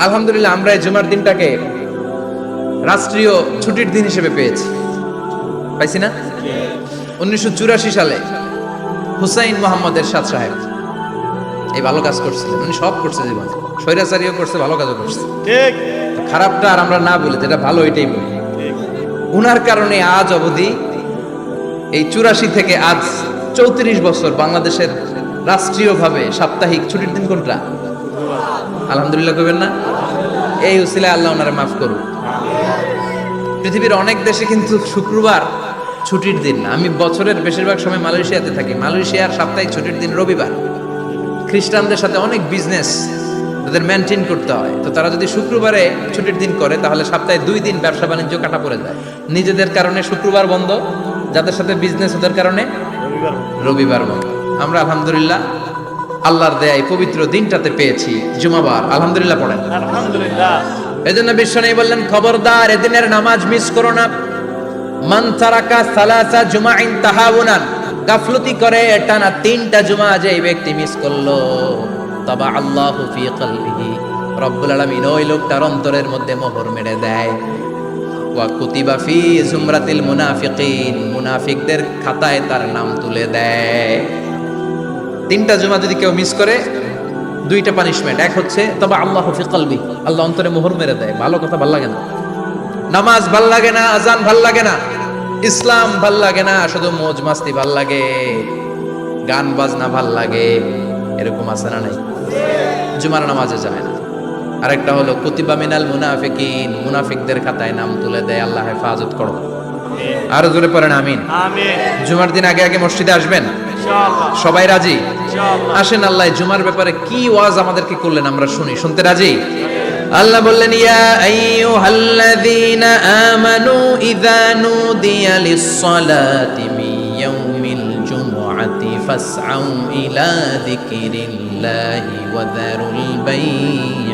আলহামদুলিল্লাহ আমরা এই জুমার দিনটাকে রাষ্ট্রীয় ছুটির দিন হিসেবে পেয়েছি, পাইছি না? 1984 সালে হুসাইন মোহাম্মদ এরশাদ সাহেব এই ভালো কাজ করছিলেন। উনি সব করছে জীবনে, স্বৈরাচারীও করছে, ভালো কাজও করছে। ঠিক তো খারাপটা আর আমরা না বলি, যেটা ভালো এটাই বলি। উনার কারণে আজ অবধি এই 84 থেকে আজ 34 বছর বাংলাদেশের রাষ্ট্রীয়ভাবে সাপ্তাহিক ছুটির দিন কোনটা? আলহামদুলিল্লাহ কইবেন না? এই উসিলায় আল্লাহ ওনারে মাফ করুন। পৃথিবীর অনেক দেশে কিন্তু শুক্রবার ছুটির দিন না। আমি বছরের বেশিরভাগ সময় মালয়েশিয়াতে থাকি। মালয়েশিয়ার সাপ্তাহিক ছুটির দিন রবিবার। খ্রিস্টানদের সাথে অনেক বিজনেস তাদের মেনটেন করতে হয়, তো তারা যদি শুক্রবারে ছুটির দিন করে তাহলে সপ্তাহে 2 দিন ব্যবসা বাণিজ্য কাটা পড়ে যায়। নিজেদের কারণে শুক্রবার বন্ধ, যাদের সাথে বিজনেস ওদের কারণে রবিবার বন্ধ। আমরা আলহামদুলিল্লাহ আল্লাহর দেয় পবিত্র দিনটাতে পেয়েছি জুমাবার। আলহামদুলিল্লাহ পড়েন। আলহামদুলিল্লাহ। এজন্য বিশ্বনবী বললেন, খবরদার এদিনের নামাজ মিস করো না। মান তারাকা সালাসা জুমাইন তাহাউনান, গাফলতি করে টানা 3টা জুমা যে ব্যক্তি মিস করলো, তাবা আল্লাহু ফি কলবিহি, রব্বুল আলামিন ওই লোকটার অন্তরের মধ্যে মোহর মেরে দেয়। ওয়া কুতিবা ফি জুমরাতিল মুনাফিকিন, মুনাফিকদের খাতায় তার নাম তুলে দেয়। 3টা জুমা যদি কেউ মিস করে, 2টা পানিশমেন্ট। এক হচ্ছে তবে আল্লাহ ফি কলবি, আল্লাহ অন্তরে মোহর মেরে দেয়। ভালো কথা ভাল লাগে না, নামাজ ভাল লাগে না, আজান ভাল লাগে না, ইসলাম ভাল লাগে না, শুধু মৌজ মাস্তি ভাল লাগে, গান বাজনা ভাল লাগে, এরকম আছে না নাই? জুমার নামাজে যায় না। আরেকটা হলো কুতিবা মিনাল মুনাফিকিন, মুনাফিকদের খাতায় নাম তুলে দেয়। আল্লাহ হেফাজত করো। আরো জোরে পড়েন আমিন। আমিন। জুমার দিন আগে আগে মসজিদে আসবেন, ইনশাআল্লাহ। সবাই রাজি? ইনশাআল্লাহ। আসেন, আল্লাহ জুমার ব্যাপারে কি ওয়াজ আমাদেরকে করলেন আমরা শুনি। শুনতে রাজি? আল্লাহ বললেন, ইয়া আইয়ুহাল্লাযীনা আমানু ইযা নুদিয়া লিস-সালাতি মিন ইয়াউমিল জুমআতি ফাসআউ ইলা যিকরিল্লাহি ওয়া যারুল বাই',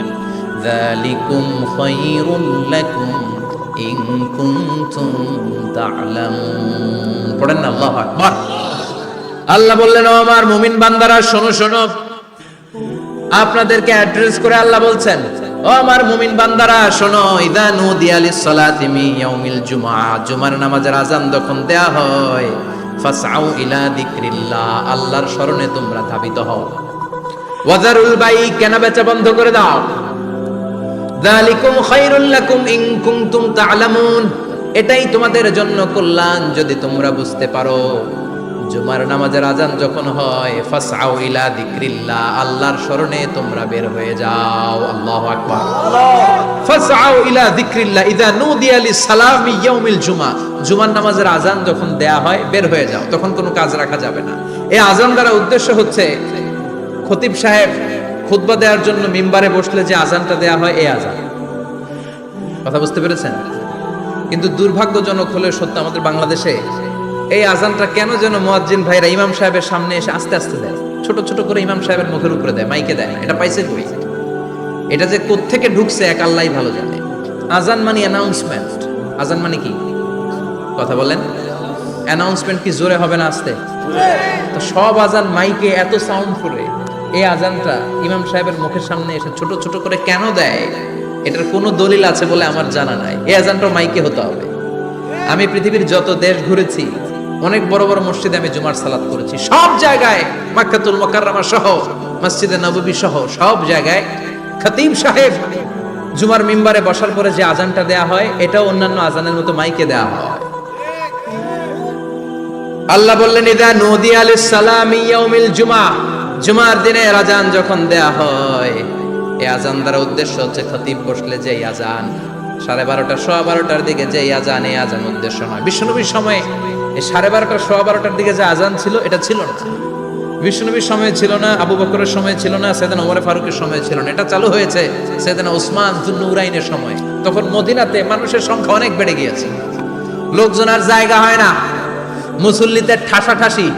যালিকুম খায়রুল লাকুম ইন কুনতুম তা'লামুন। পড়েন না আল্লাহু আকবার। আল্লাহ বললেন, ও আমার মুমিন বান্দারা শোনো শোনো। আপনাদেরকে অ্যাড্রেস করে আল্লাহ বলছেন, ও আমার মুমিন বান্দারা শোনো, ইযা নুদিয়া লিস-সালাতি মিন ইয়াউমিল জুমআ, জুমার নামাজের আযান যখন দেয়া হয়, ফাসআউ ইলা যিকরিল্লাহ, আল্লাহর স্মরণে তোমরা ধাবিত হও। ওয়া যারুল বাই', কেনা বেচা বন্ধ করে দাও। যালিকুম খায়রুল লাকুম ইন কুনতুম তা'লামুন, এটাই তোমাদের জন্য কল্যাণ যদি তোমরা বুঝতে পারো। জুমার নামাজের আজান যখন হয়, ফাসআউ ইলা যিকরিল্লাহ, আল্লাহর স্মরণে তোমরা বের হয়ে যাও। আল্লাহু আকবার। ফাসআউ ইলা যিকরিল্লাহ ইযা নুদিয়া লিস-সালামি ইয়াউমিল জুমআ, জুমার নামাজের আজান যখন দেয়া হয় বের হয়ে যাও, তখন কোনো কাজ রাখা যাবে না। এই আজান দ্বারা উদ্দেশ্য হচ্ছে খতিব সাহেব খুতবা দেওয়ার জন্য মিম্বারে বসলে যে আজানটা দেয়া হয়, এই আজান। কথা বুঝতে পেরেছেন? কিন্তু দুর্ভাগ্যজনক হলে সত্য, আমাদের বাংলাদেশে এই আজানটা কেন যেন মুয়াজ্জিন ভাইরা ইমাম সাহেবের সামনে এসে আস্তে আস্তে দেয়, ছোট ছোট করে ইমাম সাহেবের মুখের উপরে দেয়, মাইকে দেয় না। এটা পাইছে কই? এটা যে কোত্থেকে ঢুকছে এক আল্লাহই ভালো জানে। আজান মানে অ্যানাউন্সমেন্ট। আজান মানে কি? কথা বলেন। অ্যানাউন্সমেন্ট কি জোরে হবে না আস্তে? তো সব আজান মাইকে এত সাউন্ড করে, এই আজানটা ইমাম সাহেবের মুখের সামনে এসে ছোট ছোট করে কেন দেয়? এটার কোনো দলিল আছে বলে আমার জানা নাই। এই আজানটা মাইকে হতে হবে। আমি পৃথিবীর যত দেশ ঘুরেছি, অনেক বড় বড় মসজিদে আমি জুমার সালাত করেছি, সব জায়গায় মক্কাতুল মুকাররমা সহ মসজিদে নববী সহ সব জায়গায় খতিব সাহেব জুমার মিম্বারে বসার পরে যে আজানটা দেয়া হয়, এটাও অন্যান্য আজানের মতো মাইকে দেয়া হয়। আল্লাহ বললেন, ইযা নুদিয়া লিস-সালামি ইয়াউমিল জুমআ, জুমার দিনের আজান যখন দেয়া হয়, এই আজান দ্বারা উদ্দেশ্য হচ্ছে খতিব বসলে যে আজান 12:30 12:15 দিকে যে আজান, এই আজান উদ্দেশ্য নয়। বিশ্বনবীর সময়ে এই 12:30 12:15 দিকে যে আজান ছিল, এটা ছিল না। বিশ্বনবীর সময় ছিল না, আবু বকরের সময় ছিল না, সাইয়েদনা ওমর ফারুকের সময় ছিল না। এটা চালু হয়েছে সাইয়েদনা উসমান যুন্নুরাইনের সময়। তখন মদিনাতে মানুষের সংখ্যা অনেক বেড়ে গিয়েছে, লোকজন আর জায়গা হয় না, মুসল্লিদের ঠাসাঠাসি।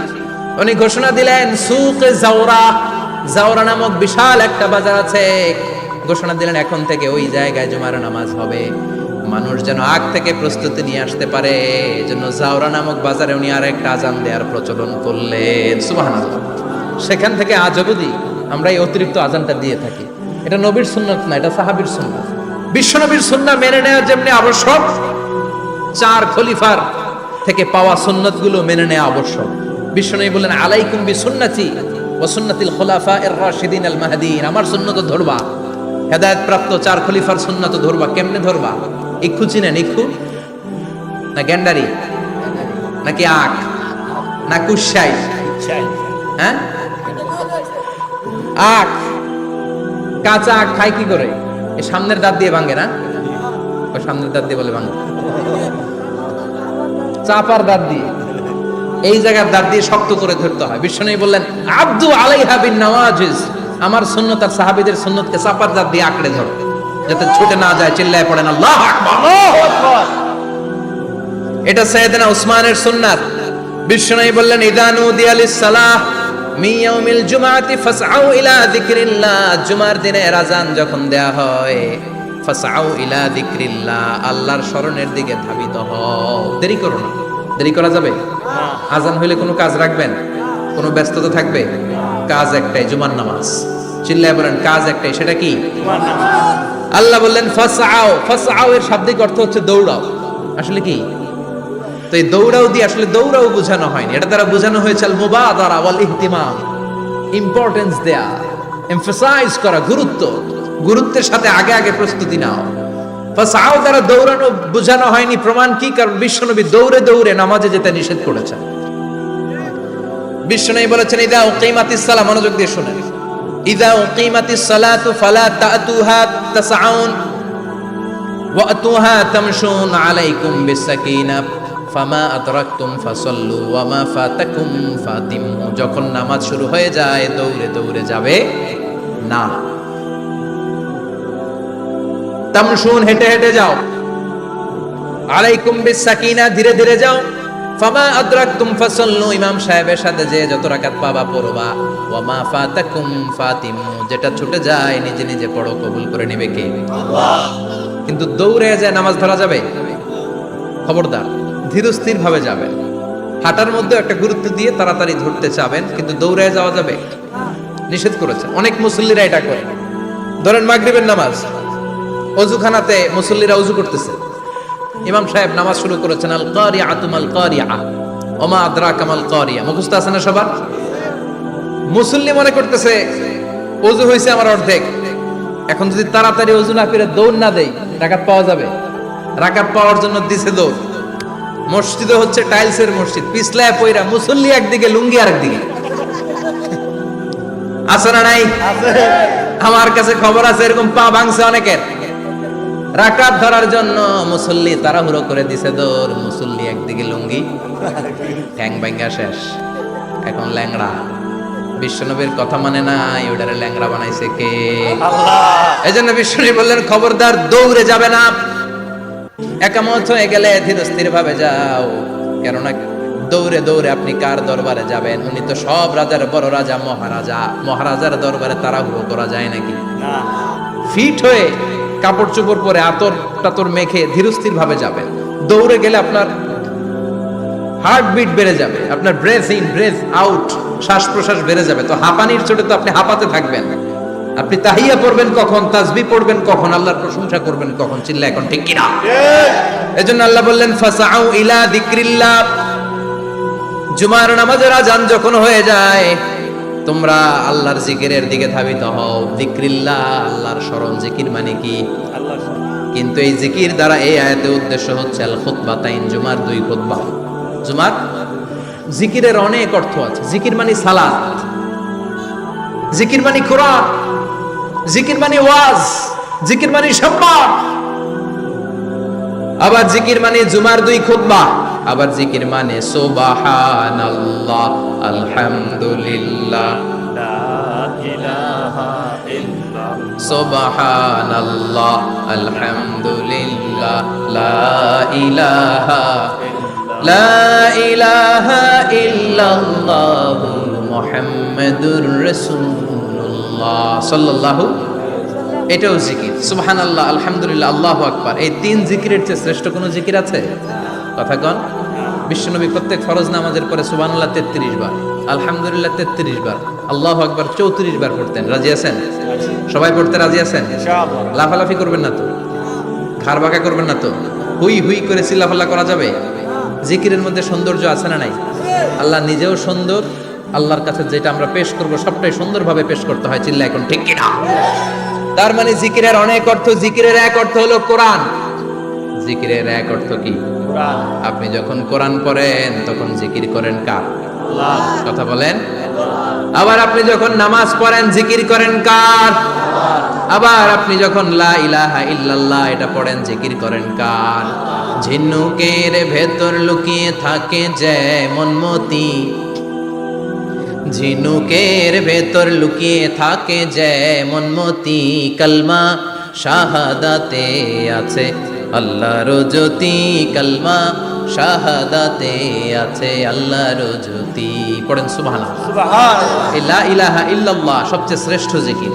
উনি ঘোষণা দিলেন, সুকে জাওরা, জাওরা নামক বিশাল একটা বাজার আছে, ঘোষণা দিলেন এখন থেকে ওই জায়গায় জুমার নামাজ হবে। মানুষ যেন আগ থেকে প্রস্তুতি নিয়ে আসতে পারে, এজন্য জাওরা নামক বাজারে উনি আর একটা আজান দেওয়ার প্রচলন করলেন। সুবহানাল্লাহ। সেখান থেকে আজ অবধি আমরা এই অতিরিক্ত আজানটা দিয়ে থাকি। এটা নবীর সুন্নাত না, এটা সাহাবীর সুন্নাত। বিশ্বনবীর সুন্নাহ মেনে নেওয়া যেমনি আবশ্যক, চার খলিফার থেকে পাওয়া সুন্নাতগুলো মেনে নেওয়া আবশ্যক। বিশ্বনবী বললেন আলাইকুম বিসুন্নতি ওয়া সুন্নাতিল খুলাফায়ে রাশিদিন আল মাহদিয়িন, আমার সুন্নাত ধরবা, হেদায়েত প্রাপ্ত চার খলিফার সুন্নাত ধরবা। কেমনে ধরবা? ইক্ষু চিনেন? ইক্ষু না গ্যান্ডারি নাকি আখ না কুশাই? হ্যাঁ, আখ, কাঁচা আখ খায় কি করে? এই সামনের দাঁত দিয়ে ভাঙে না? ওই সামনের দাঁত দিয়ে বলে ভাঙে, চাপার দাঁত দিয়ে, এই জায়গার দাঁত দিয়ে শক্ত করে ধরতে হয়। বিশ্বনবী বললেন আব্দু আলাইহা বিন নওয়াজিজ, আমার সুন্নাত আর সাহাবীদের সুন্নাতকে চাপার দাঁত দিয়ে আঁকড়ে ধরো, যাতে ছুটে না যায়। চিল্লায় পড়েন আল্লাহু আকবার। এটা সাইয়েদনা উসমানের সুন্নাত। বিশ্বনবী বললেন ইযা নুদিয়া লিস-সালাহ মিন ইয়াউমিল জুমআতি ফাসআউ ইলা যিকরিল্লাহ, জুমার দিনে আযান যখন দেয়া হয়, ফাসআউ ইলা যিকরিল্লাহ, আল্লাহর স্মরণের দিকে ধাবিত হও। দেরি করো না। দেরি করা যাবে? আযান হইলে কোনো কাজ রাখবেন? কোনো ব্যস্ততা থাকবে? কাজ একটাই, জুমার নামাজ। চিল্লায় বলেন কাজ একটাই, সেটা কি? আল্লাহ বললেন ফাসআউ, ফাসআউ এর শাব্দিক অর্থ হচ্ছে দৌড়াও। আসলে কি? তো এই দৌড়াও দিয়ে আসলে দৌড়াও বোঝানো হয়নি, এটা দ্বারা বোঝানো হয়েছে আল মুবাদারা ওয়াল ইহতিমাম, ইম্পর্টেন্স দেয়া, এমফাসাইজ করা, গুরুত্ব, গুরুত্বের সাথে আগে আগে প্রস্তুতি নাও। ফাসআউ দ্বারা দৌড়ানো বোঝানো হয়নি। প্রমাণ কি? কারণ বিশ্বনবী দৌড়ে দৌড়ে নামাজে যেতে নিষেধ করেছেন। বিশ্বনবী বলেছেন ইদা উকিমাতিস সালাহ, মনোযোগ দিয়ে শুনেন, ইদা উকিমাতিস সালাতু ফালা তাতুহা তাসআউন ওয়া আতুহা তামশুন আলাইকুম বিসাকিনা ফামা আদরাকতুম ফাসাল্লু ওয়া মা ফাতাকুম ফাতিমু, যখন নামাজ শুরু হয়ে যায় দৌড়ে দৌড়ে যাবে না। তামশুন, হেঁটে হেঁটে যাও, আলাইকুম বিসাকিনা, ধীরে ধীরে যাও, ফামা আদরাকতুম ফাসাল্লু, ইমাম সাহেবের সাথে যে যত রাকাত পাবা পড়বা, ওয়া মা ফাতাকুম ফাতিমু, যেটা ছুটে যায় নিজে নিজে পড়ো, কবুল করে নেবে কে? আল্লাহ। কিন্তু দৌড়ে যায় নামাজ ধরা যাবে? খবরদার, ধীরস্থির ভাবে যাবেন। হাঁটার মধ্যে একটা গুরুত্ব দিয়ে তাড়াতাড়ি ধরতে চাবেন, কিন্তু দৌড়ে যাওয়া যাবে? নিষেধ করেছে। অনেক মুসল্লিরা এটা করে। ধরেন মাগরিবের নামাজ, অজুখানাতে মুসল্লিরা অজু করতেছে, ইমাম সাহেব নামাজ শুরু করেছেন আল কারিআতু মাল কারিআ ওয়া মা আদরাকা মাল কারিআ, মুখস্থ আছে না সবার? মুসল্লি মনে করতেছে অজু হয়েছে আমার অর্ধেক, এখন যদি তাড়াতাড়ি অজু না করে দৌড় না দেই রাকাত পাওয়া যাবে? রাকাত পাওয়ার জন্য দিছে দৌড়। মসজিদে হচ্ছে টাইলসের মসজিদ, পিছলায় পয়রা মুসল্লি একদিকে, লুঙ্গি আরেকদিকে। আছে না নাই? আমার কাছে খবর আছে এরকম পা ভাঙছে অনেকের। রাকাত ধরার জন্য মুসল্লি তাড়াহুড়ো করে দিছে দৌড়, মুসল্লি একদিকে লুঙ্গি, ঠ্যাং ভাঙা শেষ, এখন ল্যাংড়া। বিশ্বনবীর কথা মানে নাই, ওটারে ল্যাংড়া বানাইছে কে? আল্লাহ। এজন্য বিশ্বনবী বললেন খবরদার দৌড়ে যাবে না, একামত হয়ে গেলে ধীরস্থির ভাবে যাও। কেননা দৌড়ে দৌড়ে আপনি কার দরবারে যাবেন? উনি তো সব রাজার বড় রাজা, মহারাজা। মহারাজার দরবারে তাড়াহুড়ো করা যায় নাকি? না। ফিট হয়ে কাপড় চোপড় পরে আতর টাতর মেখে ধীরস্থির ভাবে যাবেন। দৌড়ে গেলে আপনার হার্টবিট বেড়ে যাবে, আপনার ব্রেথ ইন ব্রেথ আউট, শ্বাস প্রশ্বাস বেড়ে যাবে। তো হাঁপানির চোটে তো আপনি হাঁপাতে থাকবেন। আপনি তাহিয়া পড়বেন কখন, তাসবিহ পড়বেন কখন, আল্লাহর প্রশংসা করবেন কখন? চিল্লা এখন ঠিক কিনা? এজন্য আল্লাহ বললেন ফাসআউ ইলা যিকরিল্লাহ, জুমার নামাজের আযান যখন হয়ে যায় তোমরা আল্লাহর জিকিরের দিকে ধাবিত হও। যিকরিল্লাহ, আল্লাহর স্মরণ। জিকির মানে কি? আল্লাহর স্মরণ। কিন্তু এই জিকির দ্বারা এই আয়াতের উদ্দেশ্য হচ্ছে আল খুতবাতাইন, জুমার দুই খুতবা। জুমার জিকিরের অনেক অর্থ আছে। জিকির মানে সালাত, জিকির মানে কোরআন, জিকির মানে ওয়াজ, জিকির মানে সম্মান। আবার জিকির মানে জুমার দুই খুতবা। আবার জিকির মানে সুবহানাল্লাহ, আলহামদুলিল্লাহ, লা ইলাহা ইল্লাল্লাহ, সুবহানাল্লাহ, আলহামদুলিল্লাহ, লা ইলাহা ইল্লাল্লাহ, মুহাম্মাদুর রাসূলুল্লাহ সাল্লাল্লাহু। এটাও জিকির। সুবহানাল্লাহ, আলহামদুলিল্লাহ, আল্লাহু আকবার। এই তিন জিকিরের চেয়ে শ্রেষ্ঠ কোনো জিকির আছে? কথা কন। বিশ্বনবী প্রত্যেক ফরজ নামাজের পরে সুবহানাল্লাহ 33 বার, আলহামদুলিল্লাহ 33 বার, আল্লাহু আকবার 34 বার পড়তেন। রাজি আছেন? সবাই পড়তে রাজি আছেন? ইনশাআল্লাহ। লাফালাফি করবেন না তো, ঘাড় বাঁকা করবেন না তো, হুই হুই করে চিল্লাফাল্লা করা যাবে? জিকিরের মধ্যে সৌন্দর্য আছে না নাই? আল্লাহ নিজেও সুন্দর, আল্লাহর কাছে যেটা আমরা পেশ করব সবটাই সুন্দরভাবে পেশ করতে হয়। চিল্লা এখন ঠিক কিনা? তার মানে জিকিরের অনেক অর্থ। জিকিরের এক অর্থ হলো কোরআন। জিকিরের এক অর্থ কি? কোরআন। আপনি যখন কোরআন পড়েন তখন জিকির করেন কার? আল্লাহ। কথা বলেন। আবার আপনি যখন নামাজ পড়েন জিকির করেন কার? আবার আপনি যখন লা ইলাহা ইল্লাল্লাহ এটা পড়েন জিকির করেন কার? ঝিনুকের ভেতর লুকিয়ে থাকে যেমন মতি, ঝিনুকের ভেতর লুকিয়ে থাকে যেমন মতি, কালমা শাহাদাতে আছে আল্লাহর জ্যোতি, কালমা শাহাদাতে আছে আল্লাহর জ্যোতি। পড়েন সুবহানাল্লাহ। সুবহানাল্লাহ। লা ইলাহা ইল্লাল্লাহ সবচেয়ে শ্রেষ্ঠ জিকির।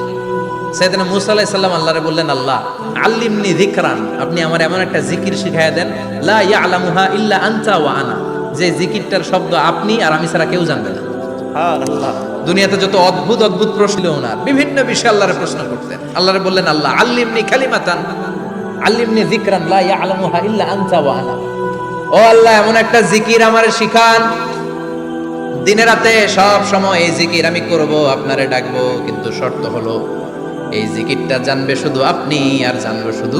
সাইয়েদনা মুসা আলাইহিস সালাম আল্লাহরে বললেন, আল্লাহ আল্লিমনি যিকরান, আপনি আমার এমন একটা জিকির শিখায়া দেন, লা ইয়ালামুহা ইল্লা আনতা ওয়া আনা, যে জিকিরটার শব্দ আপনি আর আমি ছাড়া কেউ জানবে না। সুবহানাল্লাহ। দুনিয়াতে যত অদ্ভুত অদ্ভুত প্রশ্ন ছিল ওনার, বিভিন্ন বিষয়ে আল্লাহরে প্রশ্ন করতেন। আল্লাহরে বললেন, আল্লাহ আল্লিমনি কালিমাতান, আল্লিমনি যিকরান লা ইয়ালামুহা ইল্লা আনতা ওয়া আনা, ও আল্লাহ এমন একটা জিকির আমারে শিখান, দিনে রাতে সব সময় এই জিকির আমি করব, আপনারে ডাকবো, কিন্তু শর্ত হলো এই জিকিরটা জানবে শুধু আপনি আর জানবে শুধু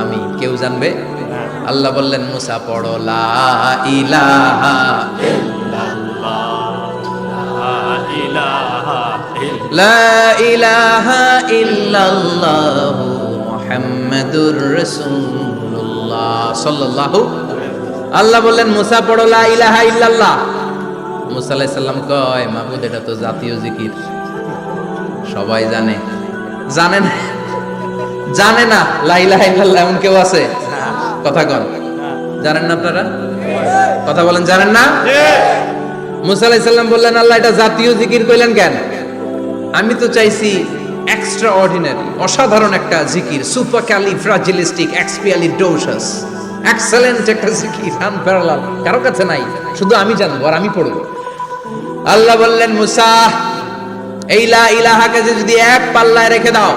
আমি, কেউ জানবে। আল্লাহ বললেন, মুসা পড়ো লা ইলাহা লা ইলাহা ইল্লাল্লাহু মুহাম্মাদুর রাসূলুল্লাহ সাল্লাল্লাহু। আল্লাহ বললেন, মুসা পড়ো লা ইলাহা ইল্লাল্লাহ। মুসা আলাইহিস সালাম কয়, মাবুদ এটা তো জাতীয় জিকির, সবাই জানে। জানেন জানে না লা ইলাহা ইল্লাল্লাহ এমন কেউ আছে? কথা কন, জানেন না আপনারা? কথা বলেন, জানেন না? মুসা আলাইহিস সালাম বললেন, আল্লাহ এটা জাতীয় জিকির কইলেন কেন? আমি তো চাইছি এক্সট্রা অর্ডিনারি, অসাধারণ একটা জিকির, সুপার ক্যালিফ্রাজিলিস্টিক এক্সপিয়ালিডোসাস, এক্সেলেন্ট একটা জিকির, আনপ্যারালাল, কারো কাছে নাই, শুধু আমি জানবো আর আমি পড়বো। আল্লাহ বললেন, মুসা এই লা ইলাহাকে যদি এক পাল্লায় রেখে দাও,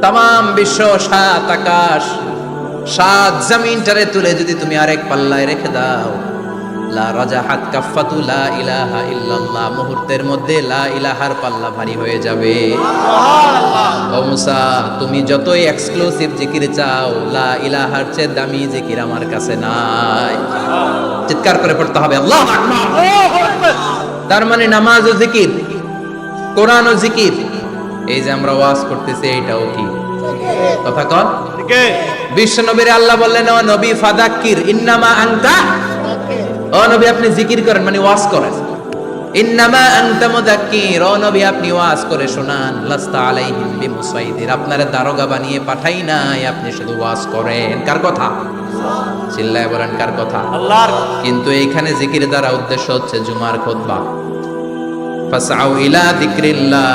তামাম বিশ্ব, সাত আকাশ, সাত জমিনটারে তুলে যদি তুমি আরেক পাল্লায় রেখে দাও, লা রাজাহাত কাফাতু লা ইলাহা ইল্লাল্লাহ, মুহূর্তের মধ্যে লা ইলাহার পাল্লা ভারী হয়ে যাবে। ও মুসা, তুমি যতই এক্সক্লুসিভ জিকির চাও, লা ইলাহার চেয়ে দামি জিকির আমার কাছে নাই। চিৎকার করে পড়তে হবে আল্লাহু আকবার। তার মানে নামাজ ও জিকির, কোরআন ও জিকির, এই যে আমরা ওয়াজ করতেছি এইটাও কি? কথা কন। বিশ্ব নবীর আল্লাহ বললেন, ও নবী ফাদাক্কির ইন্নামা আনতা, ও নবী আপনি জিকির করেন মানে ওয়াজ করেন। ইন্নামা আনতা মুদাক্কির, ও নবী আপনি ওয়াজ করে শোনান। লাস্তা আলাইহিম বিমুসাইদির, আপনারে দারোগা বানিয়ে পাঠাই নাই, আপনি শুধু ওয়াজ করেন। কার কথা? চিল্লায় বলেন কার কথা? আল্লাহর। কিন্তু এইখানে জিকির দ্বারা উদ্দেশ্য হচ্ছে জুমার খুতবা। ফাসআউ ইলা যিকরিল্লাহ,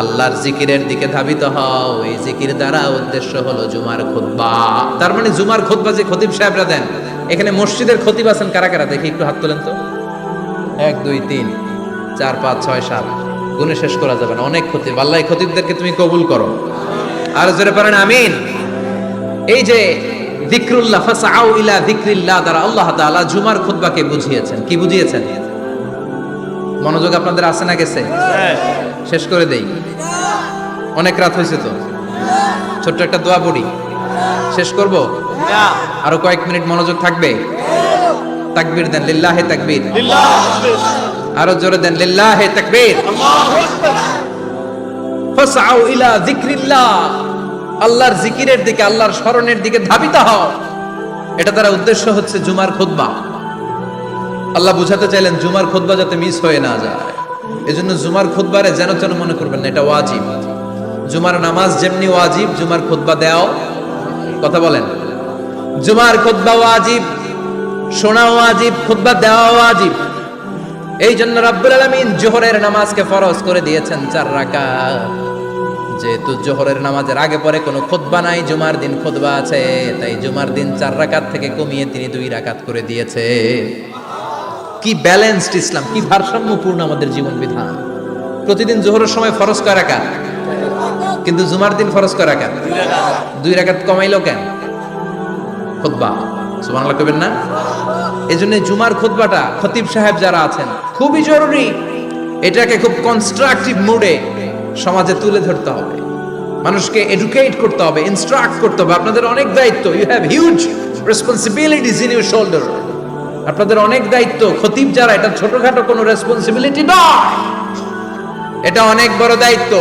আল্লাহর জিকিরের দিকে ধাবিত হও। এই জিকির দ্বারা উদ্দেশ্য হলো জুমার খুতবা। তার মানে জুমার খুতবা যে খতিব সাহেবরা দেন, এখানে মসজিদের খতিব আছেন কারা কারা? দেখি একটু হাত তোলেন তো। 1 2 3 4 5 6 7, গুণে শেষ করা যাবে না, অনেক খতিব। আল্লাহ এই খতিবদেরকে তুমি কবুল করো। আর জোরে পড়েন আমিন। এই যে যিকরুল্লাহ, ফাসআউ ইলা যিকরিল্লাহ দ্বারা আল্লাহ তাআলা জুমার খুতবাকে বুঝিয়েছেন। কি বুঝিয়েছেন? মনোযোগ আপনাদের আছে না গেছে? শেষ করে দেই, অনেক রাত হয়েছে তো। ছোট্ট একটা দোয়া পড়ি, শেষ করব। আরো কয়েক মিনিট মনোযোগ থাকবে। তাকবীর দেন, লিল্লাহে তাকবীর। আরো জোরে দেন, লিল্লাহে তাকবীর। ফাসআউ ইলা যিকরিল্লাহ, আল্লাহর জিকিরের দিকে, আল্লাহর স্মরণের দিকে ধাবিত হও। এটা তার উদ্দেশ্য হচ্ছে জুমার খুতবা। আল্লাহ বুঝাতে চাইলেন জুমার খুতবা যাতে মিস হয়ে না যায়। এজন্য জুমার খুতবারে যেন যেন মনে করবেন না, এটা ওয়াজিব। জুমার নামাজ যেমনি ওয়াজিব, জুমার খুতবা দেওয়াও, কথা বলেন, জুমার খুতবা ওয়াজিব, শোনা ওয়াজিব, খুতবা দেওয়া ওয়াজিব। এই জন্য রাব্বুল আলামিন জোহরের নামাজকে ফরজ করে দিয়েছেন 4 রাকাত। যেহেতু জোহরের নামাজের আগে পরে কোনো খুতবা নাই, জুমার দিন খুতবা আছে, তাই জুমার দিন 4 রাকাত থেকে কমিয়ে তিনি 2 রাকাত করে দিয়েছে। কি ব্যালেন্সড ইসলাম, কি ভারসাম্যপূর্ণ আমাদের জীবন বিধান। প্রতিদিন জোহরের সময় ফরজ কয় রাকাত, কিন্তু জুমার দিন ফরজ কয় রাকাত? 2 রাকাত কমাইলো কেন? খুতবা, সুবহানাল্লাহ কইবেন না? এজন্য জুমার খুতবাটা খতিব সাহেব যারা আছেন খুবই জরুরি। এটাকে খুব কনস্ট্রাকটিভ মুডে সমাজে তুলে ধরতে হবে, মানুষকে এডুকেট করতে হবে, ইনস্ট্রাক্ট করতে হবে। আপনাদের অনেক দায়িত্ব, you have huge responsibilities in your shoulder. আপনাদের অনেক দায়িত্ব। খতিব যারা, এটা ছোটখাটো কোনো রেসপন্সিবিলিটি নয়, এটা অনেক বড় দায়িত্ব।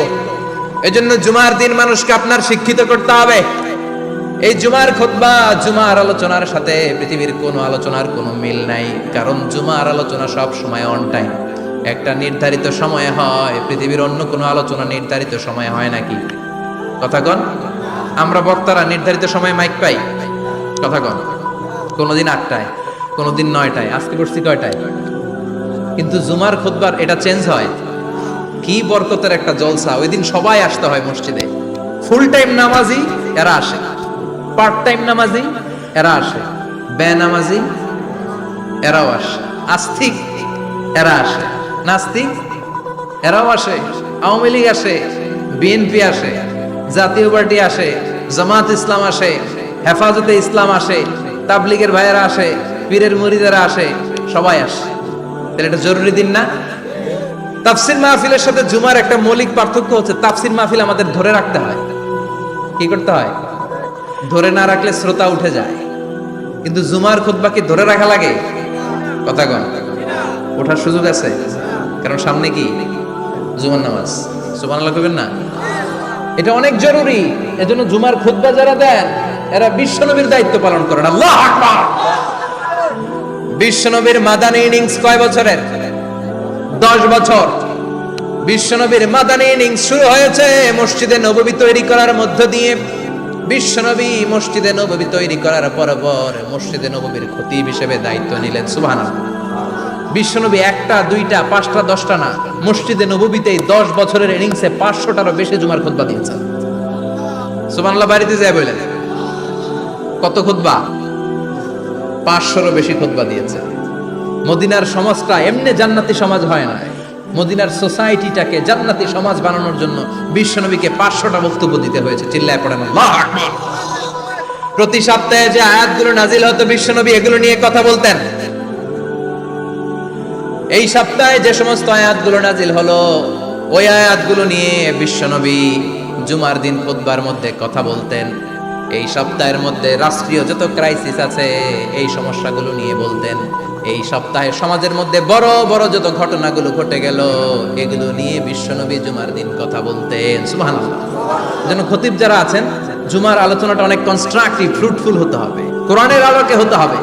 এজন্য জুমার দিন মানুষকে আপনার শিক্ষিত করতে হবে। এই জুমার খুতবা, জুমার আলোচনার সাথে পৃথিবীর কোনো আলোচনার কোনো মিল নাই, কারণ জুমার আলোচনা সব সময় অন টাইম, একটা নির্ধারিত সময়ে হয়। পৃথিবীর অন্য কোনো আলোচনা নির্ধারিত সময়ে হয় নাকি? কথা কন। আমরা বক্তারা নির্ধারিত সময়ে মাইক পাই? কথা কন। কোনোদিন 8টায়, কোনোদিন 9টায়, আজকে করছি কয়টায়? কিন্তু জুমার খুতবার এটা চেঞ্জ হয়। কি বরকতের একটা জলসা! ওই দিন সবাই আসতে হয় মসজিদে। ফুল টাইম নামাজি এরা আসে, পার্ট টাইম নামাজি এরা আসে, বেনামাজি এরাও আসে, আস্তিক এরা আসে, নাস্তিক এরাও আসে, আওয়ামী লীগ আসে, বিএনপি আসে, জাতীয় পার্টি আসে, জামাত ইসলাম আসে, হেফাজতে ইসলাম আসে, তাবলিগের ভাইয়েরা আসে, পীরের মুরিদেরা আসে, সবাই আসে। তাহলে এটা জরুরি দিন না? তাফসির মাহফিলের সাথে জুমার একটা মৌলিক পার্থক্য হচ্ছে, তাফসির মাহফিল আমাদের ধরে রাখতে হয়। কি করতে হয়? ধরে না রাখলে শ্রোতা উঠে যায়। কিন্তু জুমার খুতবা কি ধরে রাখা লাগে? কথা কন। ওঠার সুযোগ আছে, কারণ সামনে কি জুমার নামাজ। সুবহানাল্লাহ কইবেন না? এটা অনেক জরুরি। এজন্য জুমার খুতবা যারা দেন এরা বিশ্বনবীর দায়িত্ব পালন করেন। আল্লাহু আকবার। বিশ্বনবীর মাদানী ইনিংস কয় বছরের? 10 বছর। বিশ্বনবীর মাদানী ইনিংস শুরু হয়েছে মসজিদে নববী তৈরি করার মধ্য দিয়ে। বিশ্বনবী মসজিদে নববী তৈরি করার পর মসজিদে নববীর খতিব হিসেবে দায়িত্ব নিলেন। সুবহানাল্লাহ। বিশ্বনবী 1টা 2টা 5টা 10টা না, মসজিদে নববীতে 10 বছরের ইনিংসে 500টারও বেশি জুমার খুতবা দিয়েছেন। সুবহানাল্লাহ। বাড়িতে যায় বলেন কত খুতবা? 500রও বেশি খুতবা দিয়েছে। মদিনার সমাজটা এমনি জান্নাতি সমাজ হয় না, মদিনার সোসাইটিটাকে জান্নাতি সমাজ বানানোর জন্য বিশ্বনবীকে 500টা বক্তব্য দিতে হয়েছে। চিল্লায় পড়েন আল্লাহু আকবার। প্রতি সপ্তাহে যে আয়াতগুলো নাজিল হতো বিশ্বনবী এগুলো নিয়ে কথা বলতেন। এই সপ্তাহে যে সমস্ত আয়াতগুলো নাজিল হলো ওই আয়াতগুলো নিয়ে বিশ্বনবী জুমার দিন খুতবার মধ্যে কথা বলতেন। এই সপ্তাহের মধ্যে রাষ্ট্রীয় যত ক্রাইসিস আছে এই সমস্যাগুলো নিয়ে বলতেন। এই সপ্তাহে সমাজের মধ্যে বড় বড় যত ঘটনাগুলো ঘটে গেল এগুলো নিয়ে বিশ্বনবী জুমার দিন কথা বলতেন। সুবহানাল্লাহ। যেন খতিব যারা আছেন জুমার আলোচনাটা অনেক কনস্ট্রাকটিভ, ফ্রুটফুল হতে হবে, কোরআনের আলোকে হতে হবে।